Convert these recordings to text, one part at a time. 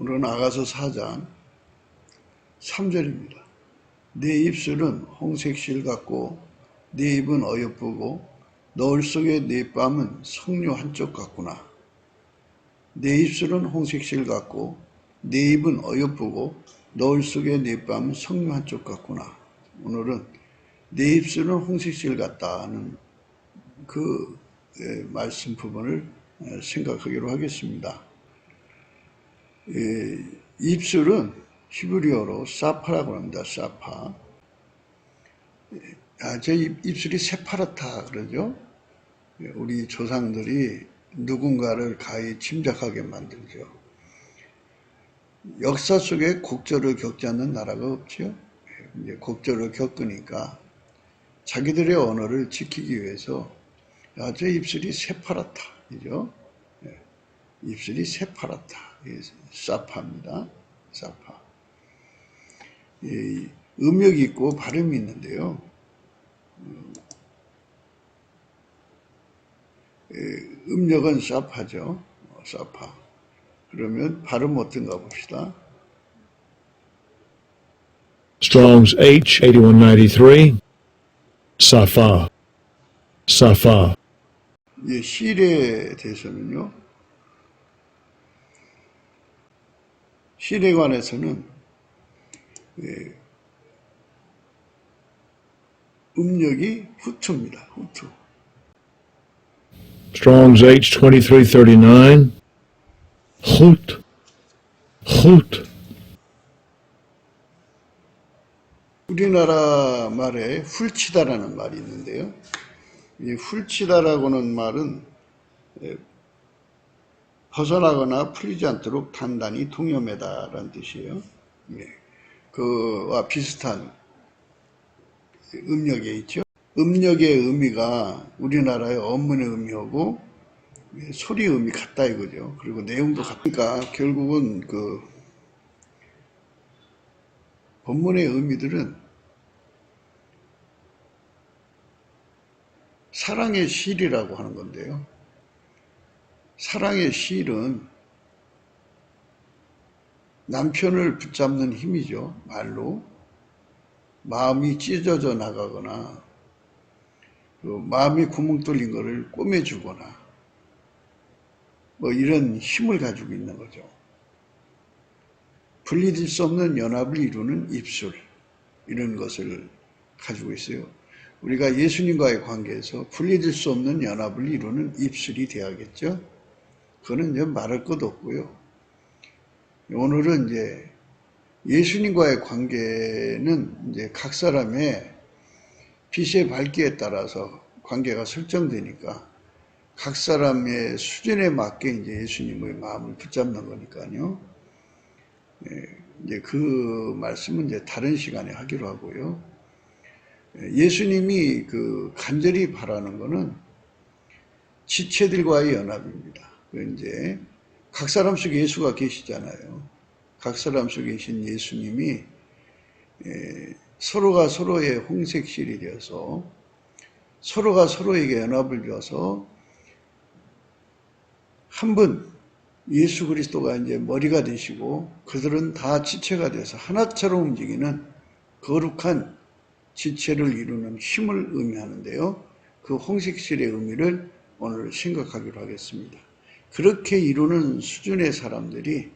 오늘은 아가서 4장 3절입니다. 내 입술은 홍색실 같고 내 입은 어여쁘고 너울 속의 내 뺨은 석류 한쪽 같구나. 내 입술은 홍색실 같고 내 입은 어여쁘고 너울 속의 내 뺨은 석류 한쪽 같구나. 오늘은 내 입술은 홍색실 같다는 그 말씀 부분을 생각하기로 하겠습니다. 입술은 히브리어로 사파라고 합니다. 사파. 제 입술이 새파랗다 그러죠. 우리 조상들이 누군가를 가히 침략하게 만들죠. 역사 속에 곡절을 겪지 않는 나라가 없죠. 이제 곡절을 겪으니까 자기들의 언어를 지키기 위해서 제 입술이 새파랗다. 그죠? 입술이 새파랗다. 사파입니다. 사파. 음역이 있고 발음이 있는데요. 음역은 사파죠. 사파. 그러면 발음 어떤가 봅시다. Strong's H8193 Safa Safa. 실에 대해서는요. 실에 관해서는 음역이 후투입니다. 후투. Strong's H2339 Hoot Hoot. 우리나라 말에 훌치다라는 말이 있는데요. 이 훌치다라고는 말은 벗어나거나 풀리지 않도록 단단히 동여매다라는 뜻이에요. 그와 비슷한 음역에 있죠. 음역의 의미가 우리나라의 어문의 의미하고 소리 의미 같다 이거죠. 그리고 내용도 같으니까 결국은 그 본문의 의미들은 사랑의 실이라고 하는 건데요. 사랑의 실은 남편을 붙잡는 힘이죠. 말로. 마음이 찢어져 나가거나 마음이 구멍 뚫린 것을 꼬매주거나 뭐 이런 힘을 가지고 있는 거죠. 분리될 수 없는 연합을 이루는 입술 이런 것을 가지고 있어요. 우리가 예수님과의 관계에서 분리될 수 없는 연합을 이루는 입술이 되어야겠죠. 그거는 이제 말할 것도 없고요. 오늘은 이제 예수님과의 관계는 이제 각 사람의 빛의 밝기에 따라서 관계가 설정되니까 각 사람의 수준에 맞게 이제 예수님의 마음을 붙잡는 거니까요. 이제 그 말씀은 이제 다른 시간에 하기로 하고요. 예수님이 그 간절히 바라는 거는 지체들과의 연합입니다. 이제 각 사람 속에 예수가 계시잖아요. 각 사람 속에 계신 예수님이 서로가 서로의 홍색실이 되어서 서로가 서로에게 연합을 줘서 한 분 예수 그리스도가 이제 머리가 되시고 그들은 다 지체가 돼서 하나처럼 움직이는 거룩한 지체를 이루는 힘을 의미하는데요. 그 홍색실의 의미를 오늘 생각하기로 하겠습니다. 그렇게 이루는 수준의 사람들이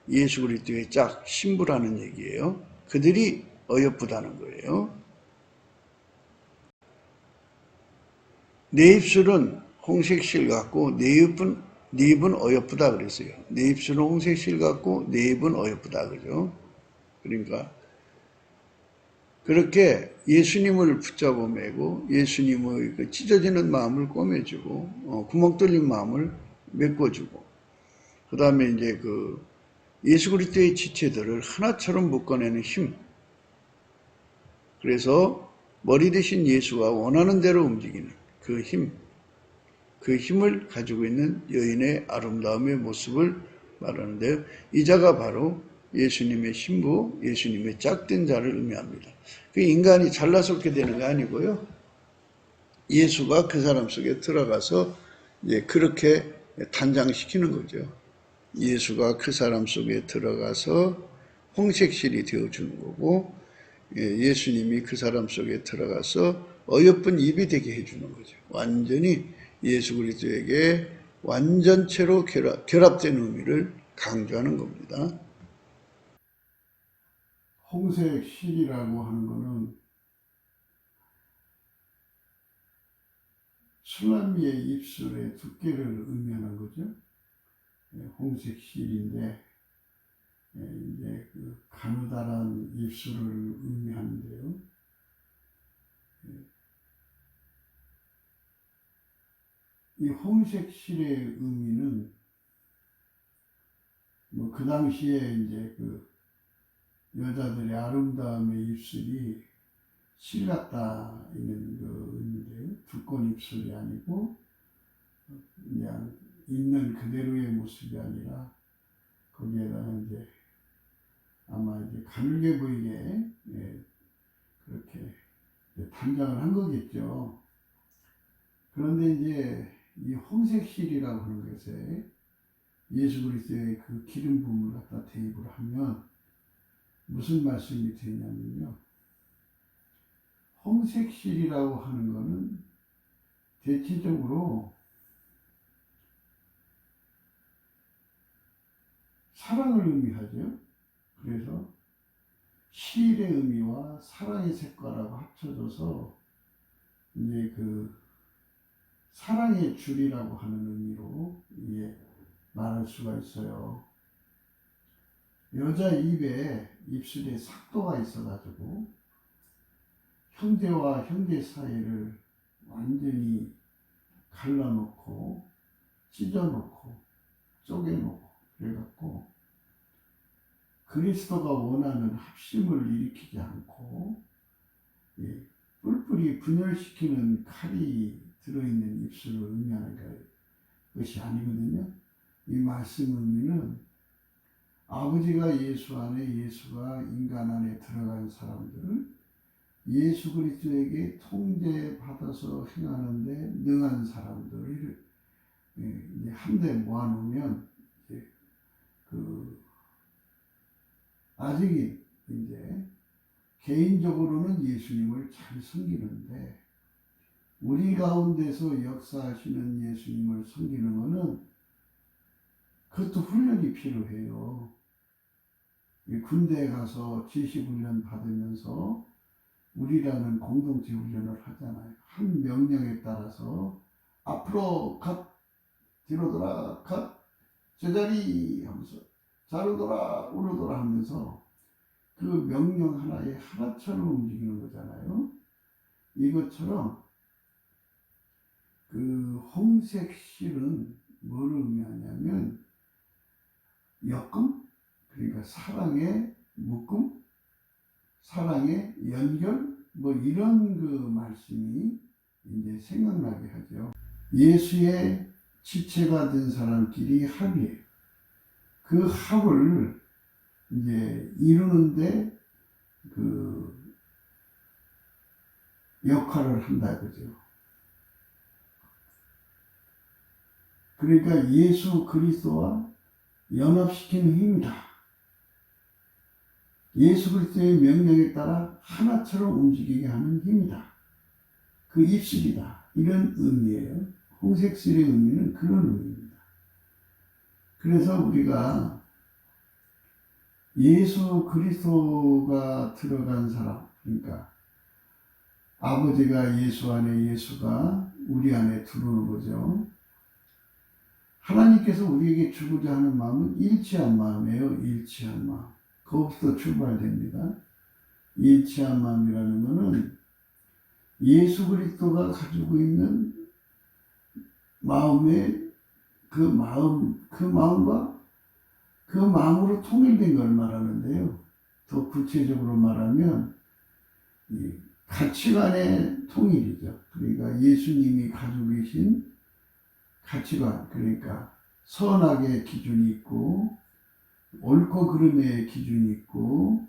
예수 그리스도의 짝 신부라는 얘기예요. 그들이 어여쁘다는 거예요. 내 입술은 홍색실 같고 내 입은 어여쁘다 그랬어요. 내 입술은 홍색실 같고 내 입은 어여쁘다 그죠? 그러니까 그렇게 예수님을 붙잡아 매고 예수님의 그 찢어지는 마음을 꼬매주고 구멍 뚫린 마음을 메꿔주고 그 다음에 이제 그 예수 그리스도의 지체들을 하나처럼 묶어내는 힘. 그래서 머리 대신 예수가 원하는 대로 움직이는 그 힘. 그 힘을 가지고 있는 여인의 아름다움의 모습을 말하는데요. 이 자가 바로 예수님의 신부, 예수님의 짝된 자를 의미합니다. 그 인간이 잘나서 그렇게 되는 게 아니고요. 예수가 그 사람 속에 들어가서 이제 그렇게 단장시키는 거죠. 예수가 그 사람 속에 들어가서 홍색실이 되어주는 거고, 예수님이 그 사람 속에 들어가서 어여쁜 입이 되게 해주는 거죠. 완전히 예수 그리스도에게 완전체로 결합된 의미를 강조하는 겁니다. 홍색 실이라고 하는 거는 술람미의 입술의 두께를 의미하는 거죠. 홍색 실인데 이제 그 가느다란 입술을 의미하는데요. 이 홍색 실의 의미는 뭐 그 당시에 이제 그 여자들의 아름다움의 입술이 실 같다 이런 그 의미인데요. 두꺼운 입술이 아니고 그냥 있는 그대로의 모습이 아니라 거기에다가 이제 아마 이제 가늘게 보이게 그렇게 단장을 한 거겠죠. 그런데 이제 이 홍색 실이라고 하는 것에 예수 그리스도의 그 기름 부음을 갖다 대입을 하면 무슨 말씀이 되냐면요. 홍색 실이라고 하는 것은 대체적으로 사랑을 의미하죠. 그래서 실의 의미와 사랑의 색깔하고 합쳐져서 이제 그 사랑의 줄이라고 하는 의미로 말할 수가 있어요. 여자 입술에 삭도가 있어가지고 형제와 형제 사이를 완전히 갈라놓고 찢어놓고 쪼개놓고 그래갖고 그리스도가 원하는 합심을 일으키지 않고 뿔뿔이 분열시키는 칼이 들어있는 입술을 의미하는 것이 아니거든요. 이 말씀 의미는 아버지가 예수 안에 예수가 인간 안에 들어간 사람들을 예수 그리스도에게 통제받아서 행하는데 능한 사람들을 한데 모아놓으면 아직 이제 개인적으로는 예수님을 잘 섬기는데 우리 가운데서 역사하시는 예수님을 섬기는 것은 그것도 훈련이 필요해요. 군대에 가서 지시훈련 받으면서 우리라는 공동체 훈련을 하잖아요. 한 명령에 따라서 앞으로 갓, 뒤로 돌아, 갓, 제자리 하면서 좌로 돌아, 우로 돌아 하면서 그 명령 하나에 하나처럼 움직이는 거잖아요. 이것처럼 그 홍색 실은 뭐를 의미하냐면 엮음? 그러니까 사랑의 묶음? 사랑의 연결? 뭐 이런 그 말씀이 이제 생각나게 하죠. 예수의 지체가 된 사람끼리 합이에요. 그 합을 이제 이루는데 그 역할을 한다 그죠. 그러니까 예수 그리스도와 연합시키는 힘이다. 예수 그리스도의 명령에 따라 하나처럼 움직이게 하는 힘이다. 그 입술이다. 이런 의미예요. 홍색실의 의미는 그런 의미입니다. 그래서 우리가 예수 그리스도가 들어간 사람, 그러니까 아버지가 예수 안에 예수가 우리 안에 들어오는 거죠. 하나님께서 우리에게 주고자 하는 마음은 일치한 마음이에요. 일치한 마음. 거기서 출발됩니다. 일치한 마음이라는 것은 예수 그리스도가 가지고 있는 마음의 그 마음과 그 마음으로 통일된 걸 말하는데요. 더 구체적으로 말하면 이 가치관의 통일이죠. 그러니까 예수님이 가지고 계신 가치관, 그러니까 선악의 기준이 있고 옳고 그름의 기준이 있고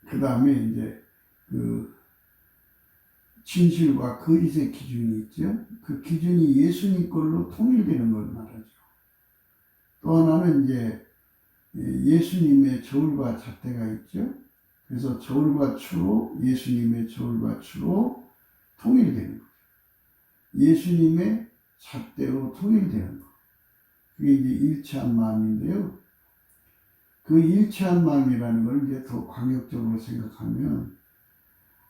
그 다음에 이제 그 진실과 거짓의 기준이 있죠. 그 기준이 예수님 걸로 통일되는 걸 말하죠. 또 하나는 이제 예수님의 저울과 잣대가 있죠. 그래서 저울과 추로, 예수님의 저울과 추로 통일되는 거죠. 예수님의 잣대로 통일되는 거. 그게 이제 일치한 마음인데요. 그 일치한 마음이라는 걸 이제 더 광역적으로 생각하면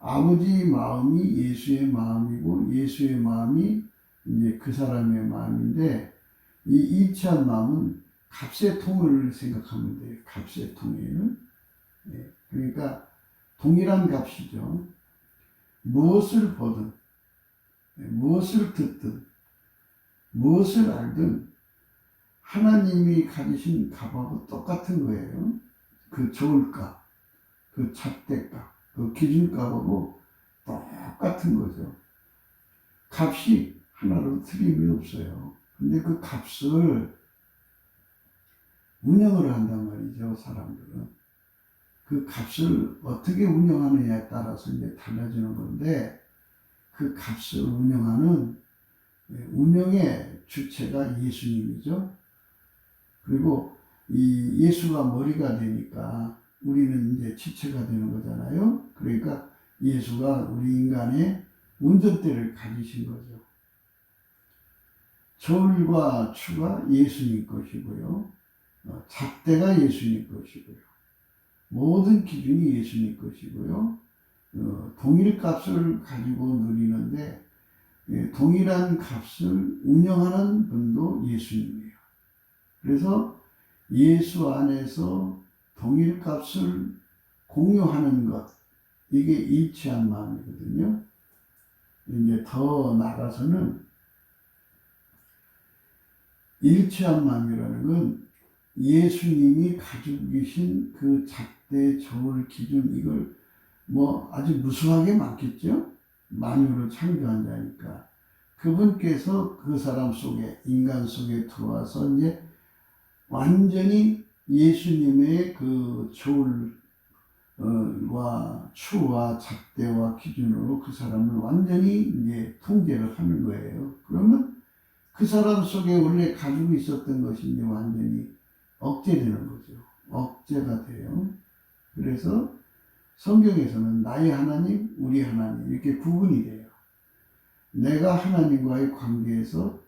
아버지 마음이 예수의 마음이고 예수의 마음이 이제 그 사람의 마음인데 이 일치한 마음은 값의 통을 생각하면 돼요. 값의 통일. 네. 그러니까 동일한 값이죠. 무엇을 보든 무엇을 듣든 무엇을 알든 하나님이 가지신 값하고 똑같은 거예요. 그 저울값, 그 잣대값, 그 기준값하고 똑같은 거죠. 값이 하나로 틀림이 없어요. 근데 그 값을 운영을 한단 말이죠, 사람들은. 그 값을 어떻게 운영하느냐에 따라서 이제 달라지는 건데, 그 값을 운영하는 운영의 주체가 예수님이죠. 그리고 이 예수가 머리가 되니까 우리는 이제 지체가 되는 거잖아요. 그러니까 예수가 우리 인간의 운전대를 가지신 거죠. 저울과 추가 예수님 것이고요. 잣대가 예수님 것이고요. 모든 기준이 예수님 것이고요. 동일 값을 가지고 누리는데 동일한 값을 운영하는 분도 예수님이에요. 그래서 예수 안에서 동일 값을 공유하는 것, 이게 일치한 마음이거든요. 이제 더 나아가서는 일치한 마음이라는 건 예수님이 가지고 계신 그 잣대, 저울, 기준, 이걸 뭐 아주 무수하게 많겠죠? 만유를 창조한 자니까. 그분께서 그 사람 속에, 인간 속에 들어와서 이제 완전히 예수님의 그 저울과 추와 잣대와 기준으로 그 사람을 완전히 이제 통제를 하는 거예요. 그러면 그 사람 속에 원래 가지고 있었던 것이 이제 완전히 억제되는 거죠. 억제가 돼요. 그래서 성경에서는 나의 하나님, 우리 하나님 이렇게 구분이 돼요. 내가 하나님과의 관계에서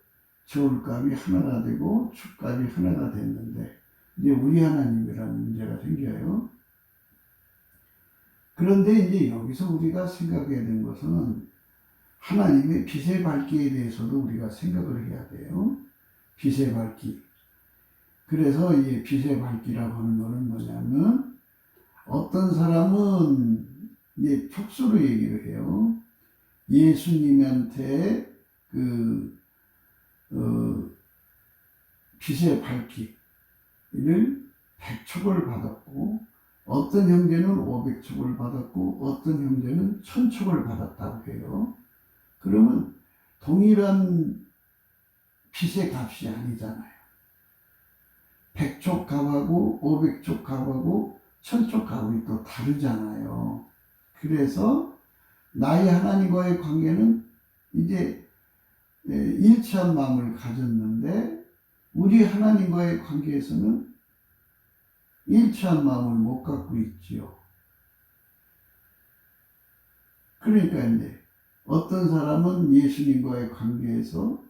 저울값이 하나가 되고 축값이 하나가 됐는데 이제 우리 하나님이라는 문제가 생겨요. 그런데 이제 여기서 우리가 생각해야 되는 것은 하나님의 빛의 밝기에 대해서도 우리가 생각을 해야 돼요. 빛의 밝기. 그래서 이 빛의 밝기라고 하는 것은 뭐냐면 어떤 사람은 이제 촉수로 얘기를 해요. 예수님한테 빛의 밝기를 100촉을 받았고 어떤 형제는 500촉을 받았고 어떤 형제는 1000촉을 받았다고 해요. 그러면 동일한 빛의 값이 아니잖아요. 100촉 값하고 500촉 값하고 1000촉 값이 또 다르잖아요. 그래서 나의 하나님과의 관계는 이제 일치한 마음을 가졌는데 우리 하나님과의 관계에서는 일치한 마음을 못 갖고 있지요. 그러니까 이제 어떤 사람은 예수님과의 관계에서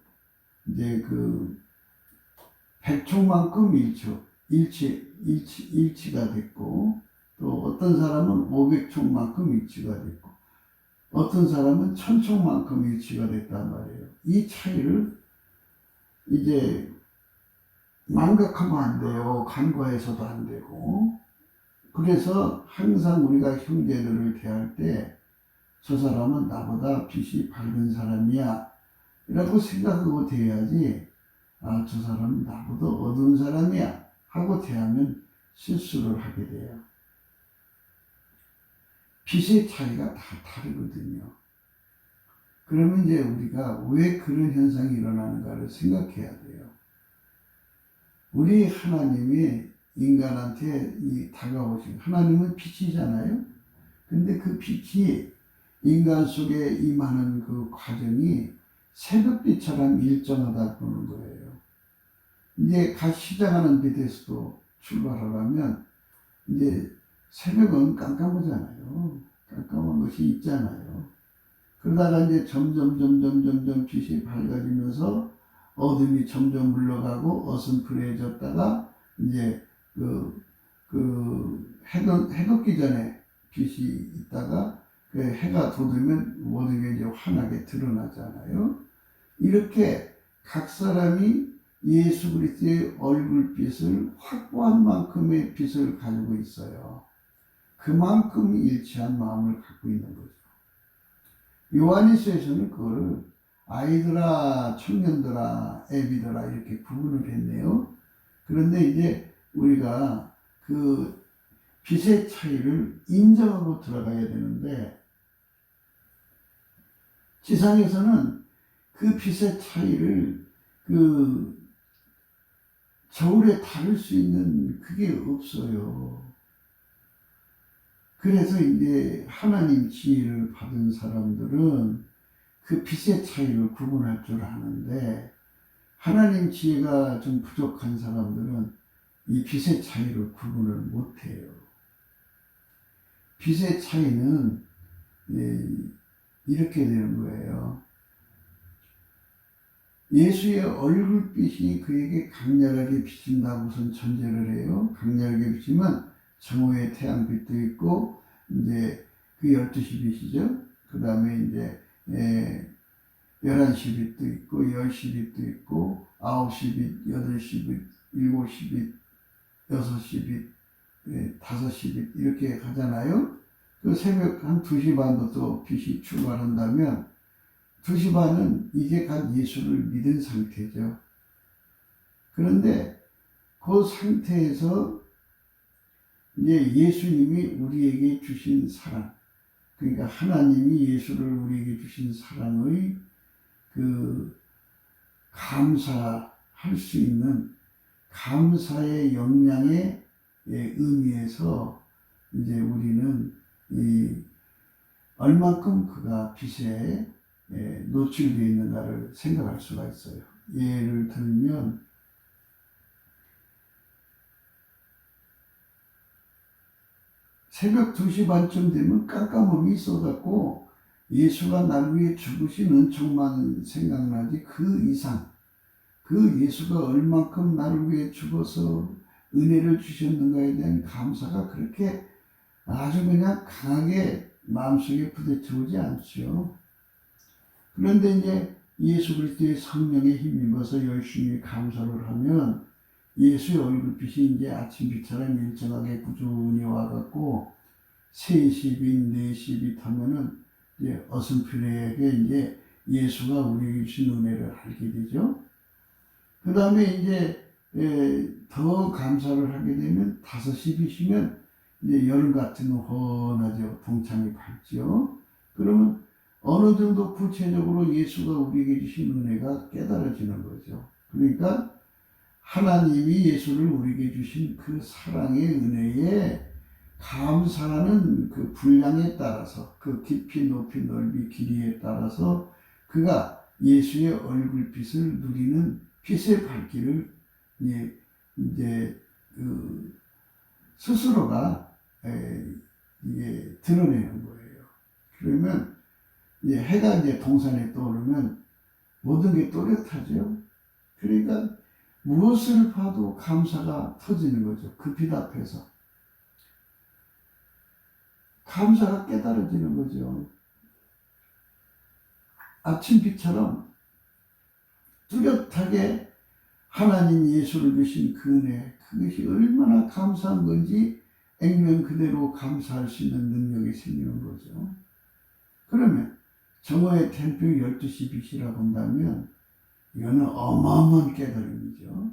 이제 그 100촉만큼 일치가 됐고 또 어떤 사람은 500촉만큼 일치가 됐고 어떤 사람은 1000촉만큼 일치가 됐단 말이에요. 이 차이를 이제 망각하면 안 돼요. 간과해서도 안 되고. 그래서 항상 우리가 형제들을 대할 때 저 사람은 나보다 빛이 밝은 사람이야 라고 생각하고 대해야지 아, 저 사람은 나보다 어두운 사람이야 하고 대하면 실수를 하게 돼요. 빛의 차이가 다 다르거든요. 그러면 이제 우리가 왜 그런 현상이 일어나는가를 생각해야 돼요. 우리 하나님이 인간한테 다가오신 하나님은 빛이잖아요. 근데 그 빛이 인간 속에 임하는 그 과정이 새벽빛처럼 일정하다 보는 거예요. 이제 갓 시작하는 빛에서도 출발하려면 이제 새벽은 깜깜하잖아요. 깜깜한 것이 있잖아요. 그러다가 이제 점점 빛이 밝아지면서 어둠이 점점 물러가고 어슴푸레해졌다가 이제 해돋기 전에 빛이 있다가 그 해가 돋으면 모든 게 이제 환하게 드러나잖아요. 이렇게 각 사람이 예수 그리스도의 얼굴빛을 확보한 만큼의 빛을 가지고 있어요. 그만큼 일치한 마음을 갖고 있는 거죠. 요한일서에서는 그거를 아이들아, 청년들아, 애비들아 이렇게 구분을 했네요. 그런데 이제 우리가 그 빛의 차이를 인정하고 들어가야 되는데 지상에서는 그 빛의 차이를 저울에 다룰 수 있는 그게 없어요. 그래서 이제 하나님 지혜를 받은 사람들은 그 빛의 차이를 구분할 줄 아는데 하나님 지혜가 좀 부족한 사람들은 이 빛의 차이를 구분을 못해요. 빛의 차이는 이렇게 되는 거예요. 예수의 얼굴빛이 그에게 강렬하게 비친다고 우선 전제를 해요. 강렬하게 비치면 정오의 태양빛도 있고, 이제 그 12시 빛이죠. 그 다음에 이제 11시 빛도 있고, 10시 빛도 있고, 9시 빛, 8시 빛, 7시 빛, 6시 빛, 5시 빛, 이렇게 가잖아요. 그 새벽 한 2시 반부터 빛이 출발한다면, 2시 반은 이제 갓 예수를 믿은 상태죠. 그런데 그 상태에서 이제 예수님이 우리에게 주신 사랑, 그러니까 하나님이 예수를 우리에게 주신 사랑의 감사할 수 있는 감사의 역량의 의미에서 이제 우리는 얼만큼 그가 빛에 노출되어 있는가를 생각할 수가 있어요. 예를 들면 새벽 2시 반쯤 되면 깜깜함이 있어갖고 예수가 날 위해 죽으신 은총만 생각나지 그 이상 그 예수가 얼만큼 나를 위해 죽어서 은혜를 주셨는가에 대한 감사가 그렇게 아주 그냥 강하게 마음속에 부딪혀오지 않죠. 그런데 이제 예수 그리스도의 성령에 힘입어서 열심히 감사를 하면 예수의 얼굴빛이 이제 아침빛처럼 일정하게 꾸준히 와갖고 3시 빛, 4시 빛 하면은 이제 어슴푸레하게 이제 예수가 우리에게 주신 은혜를 알게 되죠. 그 다음에 이제 더 감사를 하게 되면 5시 빛이면 이제 여름 같은 훤하죠. 동창이 밝죠. 그러면 어느 정도 구체적으로 예수가 우리에게 주신 은혜가 깨달아지는 거죠. 그러니까 하나님이 예수를 우리에게 주신 그 사랑의 은혜에 감사하는 그 분량에 따라서 그 깊이 높이 넓이 길이에 따라서 그가 예수의 얼굴빛을 누리는 빛의 밝기를 이제 스스로가 이게 드러내는 거예요. 그러면 이제 해가 이제 동산에 떠오르면 모든 게 또렷하죠. 그러니까 무엇을 봐도 감사가 터지는 거죠. 그 빛 앞에서. 감사가 깨달아지는 거죠. 아침빛처럼 뚜렷하게 하나님 예수를 주신 그 은혜, 그것이 얼마나 감사한 건지 액면 그대로 감사할 수 있는 능력이 생기는 거죠. 그러면 정오의 템표 12시 빛이라 본다면 이거는 어마어마한 깨달음이죠.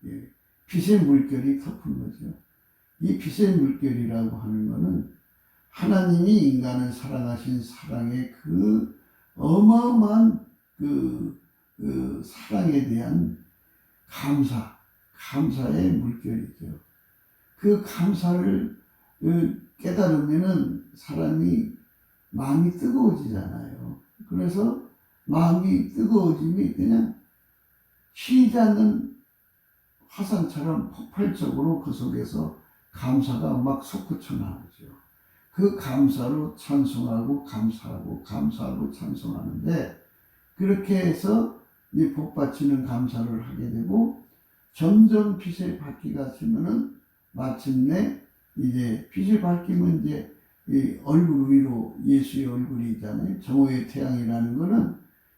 예. 빛의 물결이 덮은 거죠. 이 빛의 물결이라고 하는 것은 하나님이 인간을 사랑하신 사랑의 그 어마어마한 그 사랑에 대한 감사의 물결이죠. 그 감사를 깨달으면은 사람이 마음이 뜨거워지잖아요. 그래서 마음이 뜨거워짐이 그냥 쉬지 않는 화산처럼 폭발적으로 그 속에서 감사가 막 솟구쳐 나오죠. 그 감사로 찬송하고 감사하고 감사하고 찬송하는데, 그렇게 해서 이 복받치는 감사를 하게 되고, 점점 빛의 밝기가 지면은 마침내 이제 빛이 밝히면 이제 이 얼굴 위로 예수의 얼굴이 있잖아요. 정오의 태양이라는 거는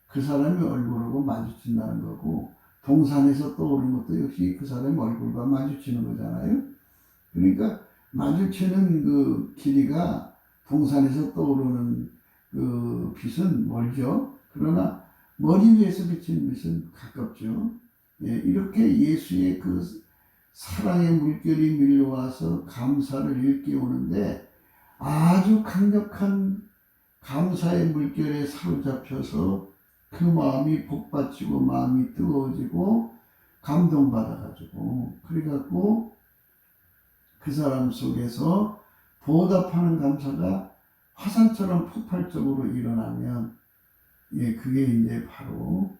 그 사람의 얼굴하고 마주친다는 거고, 동산에서 떠오르는 것도 역시 그 사람의 얼굴과 마주치는 거잖아요. 그러니까 마주치는 그 길이가 동산에서 떠오르는 그 빛은 멀죠. 그러나 머리 위에서 비치는 빛은 가깝죠. 예, 이렇게 예수의 그 사랑의 물결이 밀려와서 감사를 일깨우는데, 아주 강력한 감사의 물결에 사로잡혀서 그 마음이 복받치고 마음이 뜨거워지고 감동받아가지고, 그래갖고 그 사람 속에서 보답하는 감사가 화산처럼 폭발적으로 일어나면, 예, 그게 이제 바로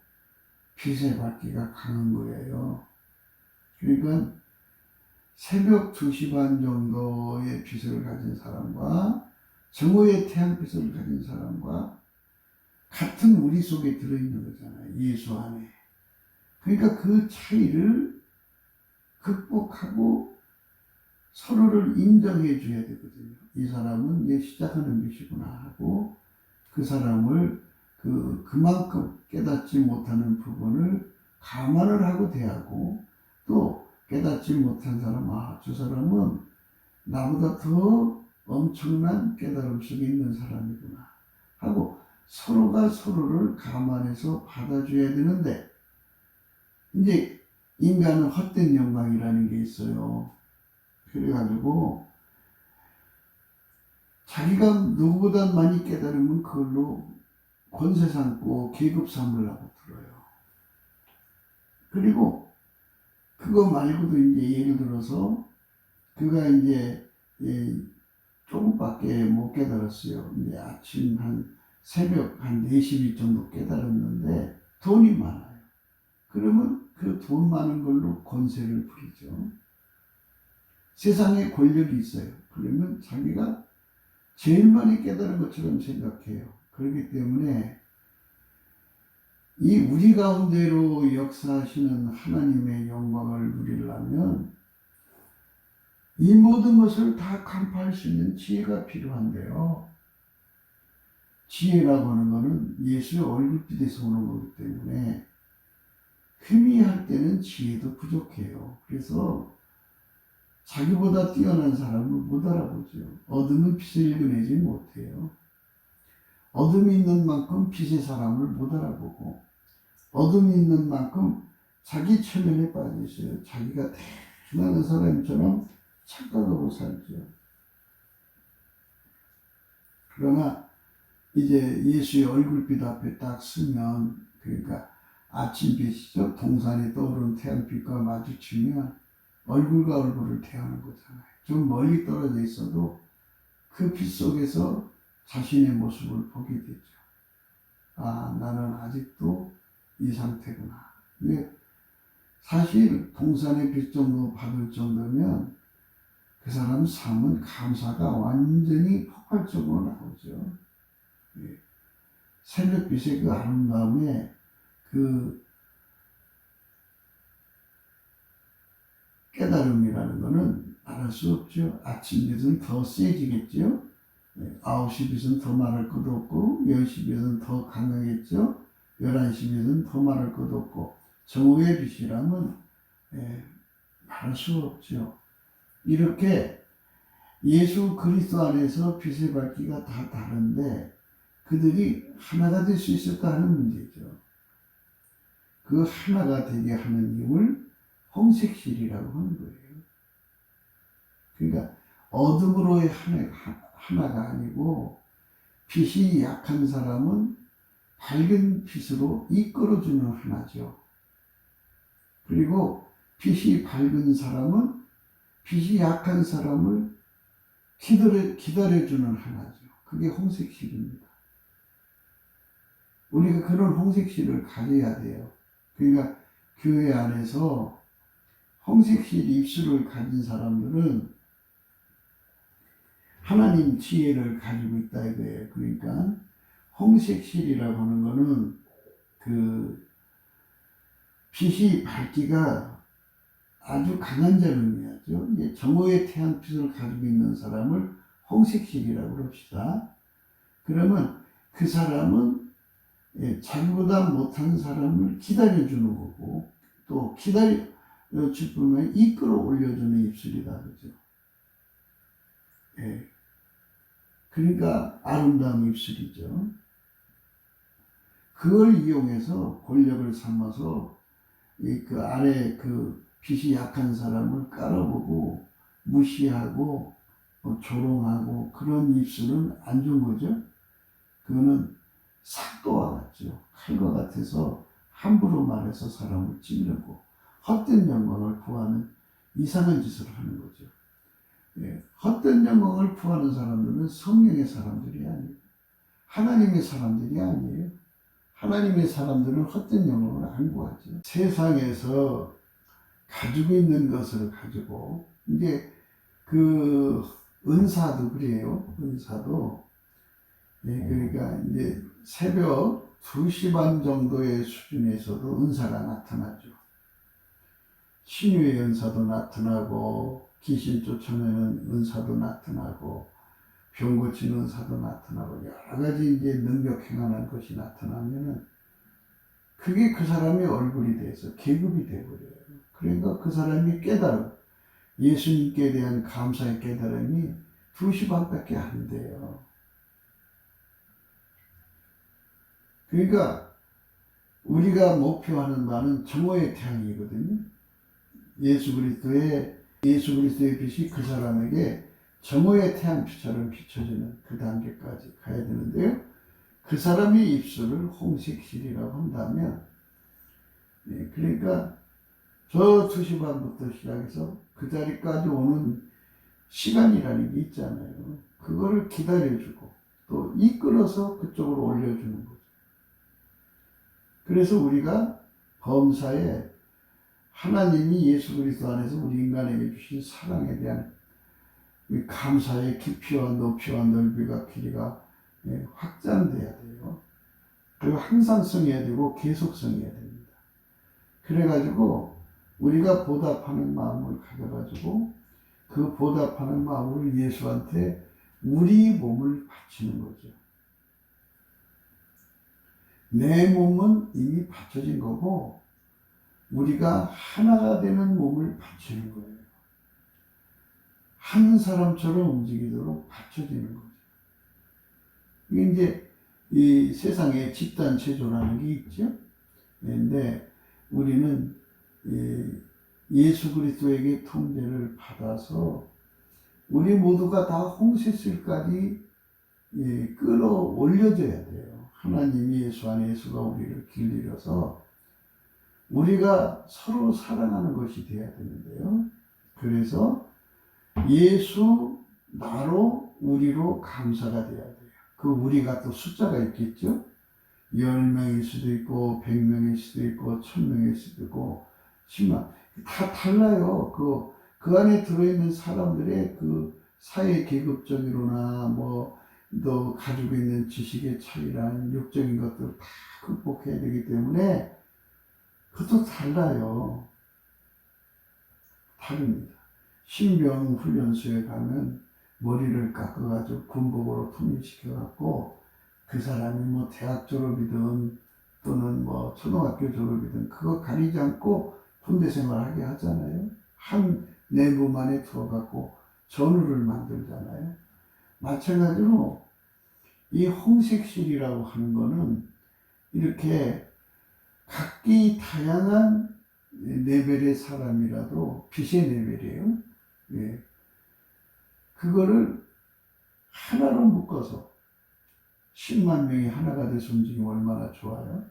빛의 밝기가 강한 거예요. 그러니까 새벽 2시 반 정도의 빛을 가진 사람과 정오의 태양빛을 가진 사람과 같은 우리 속에 들어있는 거잖아요. 예수 안에. 그러니까 그 차이를 극복하고 서로를 인정해 줘야 되거든요. 이 사람은 이제 시작하는 빛이구나 하고, 그 사람을 그만큼 깨닫지 못하는 부분을 감안을 하고 대하고, 또 깨닫지 못한 사람, 저 사람은 나보다 더 엄청난 깨달음 속에 있는 사람이구나 하고 서로가 서로를 감안해서 받아줘야 되는데, 이제 인간은 헛된 영광이라는 게 있어요. 그래가지고 자기가 누구보다 많이 깨달으면 그걸로 권세 삼고 계급 삼으려고 들어요. 그리고 그거 말고도 이제 예를 들어서 그가 이제 조금밖에 못 깨달았어요. 이제 아침 새벽 한 4시 정도 깨달았는데 돈이 많아요. 그러면 그 돈 많은 걸로 권세를 부리죠. 세상에 권력이 있어요. 그러면 자기가 제일 많이 깨달은 것처럼 생각해요. 그렇기 때문에 이 우리 가운데로 역사하시는 하나님의 영광을 누리려면 이 모든 것을 다 간파할 수 있는 지혜가 필요한데요. 지혜라고 하는 것은 예수의 얼굴빛에서 오는 거기 때문에 희미할 때는 지혜도 부족해요. 그래서 자기보다 뛰어난 사람을 못 알아보죠. 어둠은 빛을 읽어내지 못해요. 어둠이 있는 만큼 빛의 사람을 못 알아보고, 어둠이 있는 만큼 자기 체면에 빠져 있어요. 자기가 대단한 사람처럼 착각하고 살죠. 그러나 이제 예수의 얼굴빛 앞에 딱 서면, 그러니까 아침빛이죠. 동산에 떠오르는 태양빛과 마주치면 얼굴과 얼굴을 대하는 거잖아요. 좀 멀리 떨어져 있어도 그 빛 속에서 자신의 모습을 보게 되죠. 나는 아직도 이 상태구나. 근데 사실 동산의 빛 정도 받을 정도면 그 사람 삶은 감사가 완전히 폭발적으로 나오죠. 새벽빛의 그 아름다움에 그 깨달음이라는 것은 말할 수 없죠. 아침빛은 더 세지겠죠. 9시 빛은 더 말할 것도 없고, 10시 빛은 더 강하겠죠. 11시 빛은 더 말할 것도 없고, 정오의 빛이라면 말할 수 없죠. 이렇게 예수 그리스도 안에서 빛의 밝기가 다 다른데 그들이 하나가 될 수 있을까 하는 문제죠. 그 하나가 되게 하는 힘을 홍색실이라고 하는 거예요. 그러니까 어둠으로의 하나가 아니고, 빛이 약한 사람은 밝은 빛으로 이끌어주는 하나죠. 그리고 빛이 밝은 사람은 빛이 약한 사람을 기다려주는 하나죠. 그게 홍색실입니다. 우리가 그런 홍색실을 가져야 돼요. 그러니까 교회 안에서 홍색실 입술을 가진 사람들은 하나님 지혜를 가지고 있다 이거예요. 그러니까 홍색실이라고 하는 거는 그 빛이 밝기가 아주 강한 자를 의미하죠. 정오의 태양빛을 가지고 있는 사람을 홍색실이라고 합시다. 그러면 그 사람은 자기보다 못한 사람을 기다려주는 거고, 또 기다려줄 뿐만 이끌어 올려주는 입술이다. 그죠? 예. 그러니까 아름다운 입술이죠. 그걸 이용해서 권력을 삼아서 그 아래 그 빛이 약한 사람을 깔아보고 무시하고 조롱하고 그런 입술은 안 좋은 거죠. 그거는 삭도와 같죠. 칼과 같아서 함부로 말해서 사람을 찌르고 헛된 영광을 구하는 이상한 짓을 하는 거죠. 예, 헛된 영광을 구하는 사람들은 성령의 사람들이 아니에요. 하나님의 사람들이 아니에요. 하나님의 사람들은 헛된 영광을 안 구하죠. 세상에서 가지고 있는 것을 가지고, 이제 그 은사도 그래요. 은사도. 예, 그러니까 이제 새벽 2시 반 정도의 수준에서도 은사가 나타나죠. 신유의 은사도 나타나고, 귀신 쫓아내는 은사도 나타나고, 병 고치는 은사도 나타나고, 여러 가지 이제 능력 행하는 것이 나타나면은, 그게 그 사람의 얼굴이 돼서 계급이 돼버려요. 그러니까 그 사람이 예수님께 대한 감사의 깨달음이 2시 반밖에 안 돼요. 그러니까 우리가 목표하는 바는 정오의 태양이거든요. 예수 그리스도의 빛이 그 사람에게 정오의 태양빛처럼 비춰지는 그 단계까지 가야 되는데요. 그 사람의 입술을 홍색실이라고 한다면, 그러니까 저 2시 반부터 시작해서 그 자리까지 오는 시간이라는 게 있잖아요. 그거를 기다려주고 또 이끌어서 그쪽으로 올려주는 거죠. 그래서 우리가 범사에 하나님이 예수 그리스도 안에서 우리 인간에게 주신 사랑에 대한 감사의 깊이와 높이와 넓이가 길이가 확장돼야 돼요. 그리고 항상성해야 되고 계속성해야 됩니다. 그래가지고 우리가 보답하는 마음을 가져가지고 그 보답하는 마음으로 예수한테 우리 몸을 바치는 거죠. 내 몸은 이미 바쳐진 거고 우리가 하나가 되는 몸을 바치는 거예요. 한 사람처럼 움직이도록 바쳐지는 거죠. 이게 이제 이 세상에 집단 체조라는 게 있죠. 그런데 우리는 예수 그리스도에게 통제를 받아서 우리 모두가 다 홍색실까지 끌어올려져야 돼요. 하나님이 예수 안에 예수가 우리를 길들여서 우리가 서로 사랑하는 것이 돼야 되는데요. 그래서 예수, 나로, 우리로 감사가 돼야 돼요. 그 우리가 또 숫자가 있겠죠? 10명일 수도 있고 100명일 수도 있고 1000명일 수도 있고 10만 다 달라요. 그 안에 들어있는 사람들의 그 사회 계급적으로나 또 가지고 있는 지식의 차이랑 육적인 것들을 다 극복해야 되기 때문에 그것도 달라요. 다릅니다. 신병 훈련소에 가면 머리를 깎아가지고 군복으로 통일시켜갖고 그 사람이 대학 졸업이든 또는 초등학교 졸업이든 그거 가리지 않고 군대 생활하게 하잖아요. 한 내부만에 들어갖고 전우를 만들잖아요. 마찬가지로 이 홍색실이라고 하는 거는 이렇게 각기 다양한 레벨의 사람이라도 빛의 레벨이에요. 예. 그거를 하나로 묶어서 10만 명이 하나가 돼서 움직이면 얼마나 좋아요.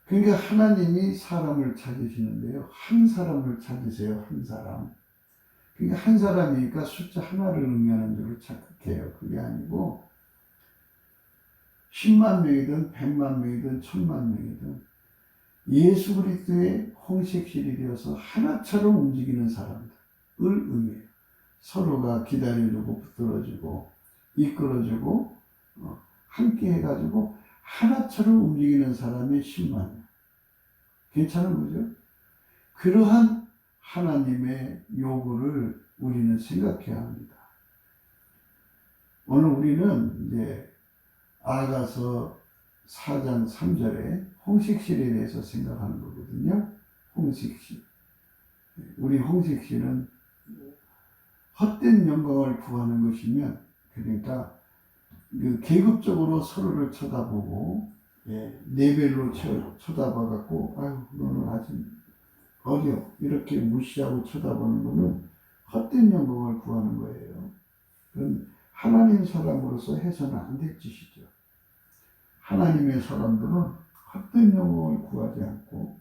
그러니까 하나님이 사람을 찾으시는데요. 한 사람을 찾으세요. 한 사람. 그러니까 한 사람이니까 숫자 하나를 의미하는 줄을 착각해요. 그게 아니고 10만 명이든 100만 명이든 1000만 명이든 예수 그리스도의 홍식실이 되어서 하나처럼 움직이는 사람들을 의미해요. 서로가 기다려주고 붙들어주고 이끌어주고 함께 해가지고 하나처럼 움직이는 사람의 10만. 괜찮은 거죠? 그러한 하나님의 요구를 우리는 생각해야 합니다. 오늘 우리는 이제 아가서 4장 3절에 홍식실에 대해서 생각하는 거거든요. 홍식실. 우리 홍식실은 헛된 영광을 구하는 것이면, 그러니까 그 계급적으로 서로를 쳐다보고 레벨로 쳐다봐갖고 아유 너는 아직 어려 이렇게 무시하고 쳐다보는 것은 헛된 영광을 구하는 거예요. 그건 하나님 사람으로서 해서는 안 될 짓이죠. 하나님의 사람들은 헛된 영광을 구하지 않고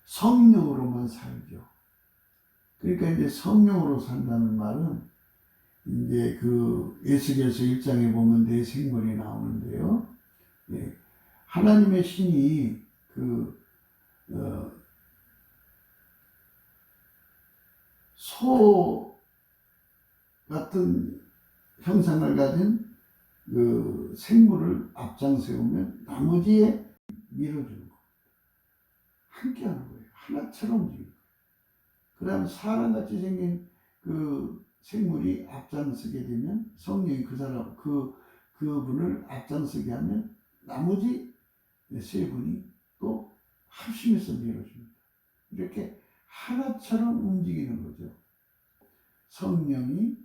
성령으로만 살죠. 그러니까 이제 성령으로 산다는 말은 이제 그 에스겔서 1장에 보면 내 생물이 나오는데요. 하나님의 신이 소 같은 형상을 가진 그 생물을 앞장 세우면 나머지에 밀어주는 거예요. 함께 하는 거예요. 하나처럼 움직이는 거예요. 그 다음에 사람같이 생긴 그 생물이 앞장서게 되면 성령이 그분을 앞장서게 하면 나머지 세 분이 또 합심해서 밀어줍니다. 이렇게 하나처럼 움직이는 거죠. 성령이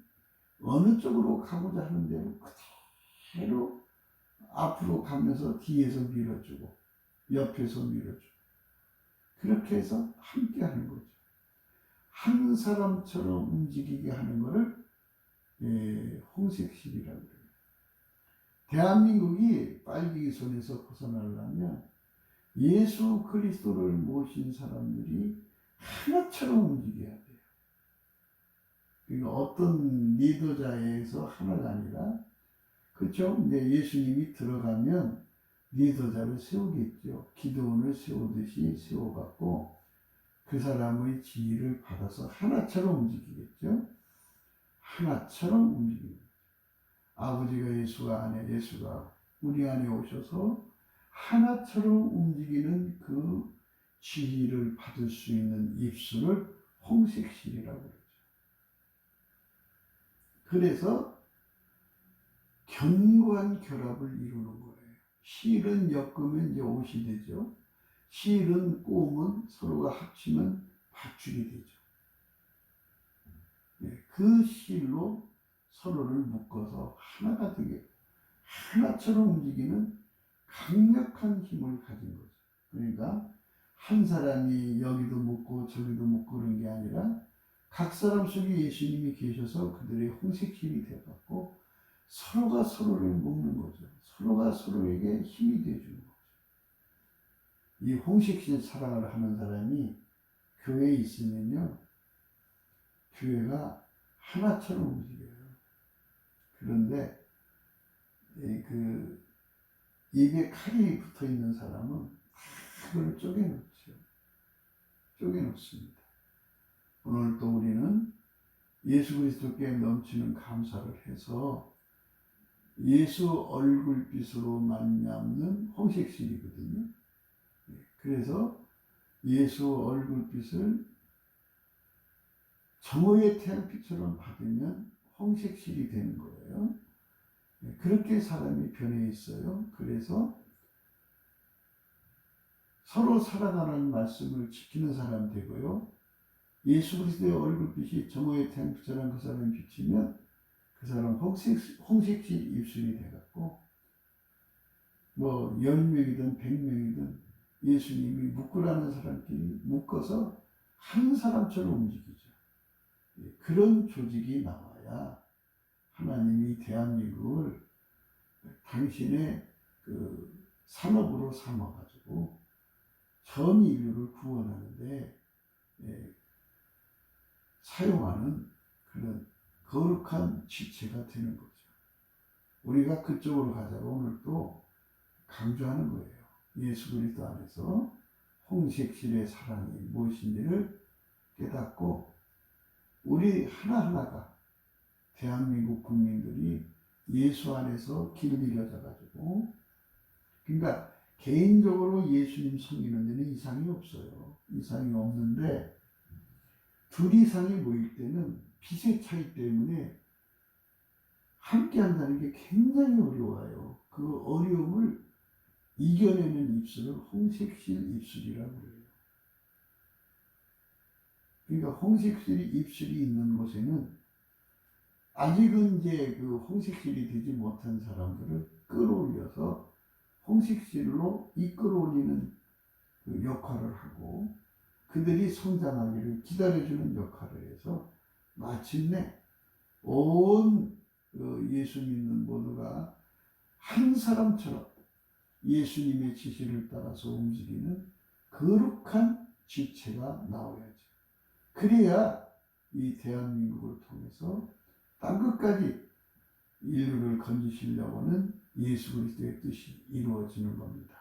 어느 쪽으로 가고자 하는 대로 그대로 앞으로 가면서 뒤에서 밀어주고 옆에서 밀어주고 그렇게 해서 함께 하는 거죠. 한 사람처럼 움직이게 하는 것을 홍색실이라고 해요. 대한민국이 빨갱이 손에서 벗어나려면 예수 그리스도를 모신 사람들이 하나처럼 움직여야 돼요. 그러니까 어떤 리더자에서 하나가 아니라, 그렇죠? 이제 예수님이 들어가면 리더자를 세우겠죠. 기도원을 세우듯이 세워갖고 그 사람의 지휘를 받아서 하나처럼 움직이겠죠. 하나처럼 움직입니다. 아버지가 예수가 우리 안에 오셔서 하나처럼 움직이는 그 지휘를 받을 수 있는 입술을 홍식실이라고 그러죠. 그래서 견고한 결합을 이루는 거예요. 실은 엮으면 이제 옷이 되죠. 실은 꼬으면 서로가 합치면 밧줄이 되죠. 그 실로 서로를 묶어서 하나가 되게 하나처럼 움직이는 강력한 힘을 가진 거죠. 그러니까 한 사람이 여기도 묶고 저기도 묶고 그런 게 아니라 각 사람 속에 예수님이 계셔서 그들의 홍색힘이 되어갖고 서로가 서로를 묶는 거죠. 서로가 서로에게 힘이 되어주는 거죠. 이 홍식실 사랑을 하는 사람이 교회에 있으면요, 교회가 하나처럼 움직여요. 그런데 그 입에 칼이 붙어 있는 사람은 그걸 쪼개놓죠. 쪼개놓습니다. 오늘 또 우리는 예수 그리스도께 넘치는 감사를 해서 예수 얼굴빛으로 말미암는 홍식실이거든요. 그래서 예수 얼굴빛을 정오의 태양빛처럼 받으면 홍식실이 되는 거예요. 그렇게 사람이 변해 있어요. 그래서 서로 살아가는 말씀을 지키는 사람 되고요. 예수 그리스도의 얼굴빛이 정오의 태양빛처럼 그 사람이 비치면 그 사람 홍식실 입술이 돼갖고 뭐 10명이든 100명이든 예수님이 묶으라는 사람끼리 묶어서 한 사람처럼 움직이죠. 그런 조직이 나와야 하나님이 대한민국을 당신의 그 산업으로 삼아가지고 전 인류를 구원하는데 사용하는 그런 거룩한 지체가 되는 거죠. 우리가 그쪽으로 가자고 오늘 또 강조하는 거예요. 예수 그리스도 안에서 홍색실의 사랑이 무엇인지를 깨닫고 우리 하나하나가 대한민국 국민들이 예수 안에서 길들여져 가지고, 그러니까 개인적으로 예수님 섬기는 데는 이상이 없어요. 이상이 없는데 둘 이상이 모일 때는 빛의 차이 때문에 함께 한다는 게 굉장히 어려워요. 그 어려움을 이겨내는 입술을 홍색실 입술이라고 해요. 그러니까 홍색실 입술이 있는 곳에는 아직은 이제 그 홍색실이 되지 못한 사람들을 끌어올려서 홍색실로 이끌어올리는 그 역할을 하고 그들이 성장하기를 기다려주는 역할을 해서 마침내 온 예수 믿는 모두가 한 사람처럼 예수님의 지시를 따라서 움직이는 거룩한 지체가 나와야죠. 그래야 이 대한민국을 통해서 땅끝까지 인류를 건지시려고는 예수 그리스도의 뜻이 이루어지는 겁니다.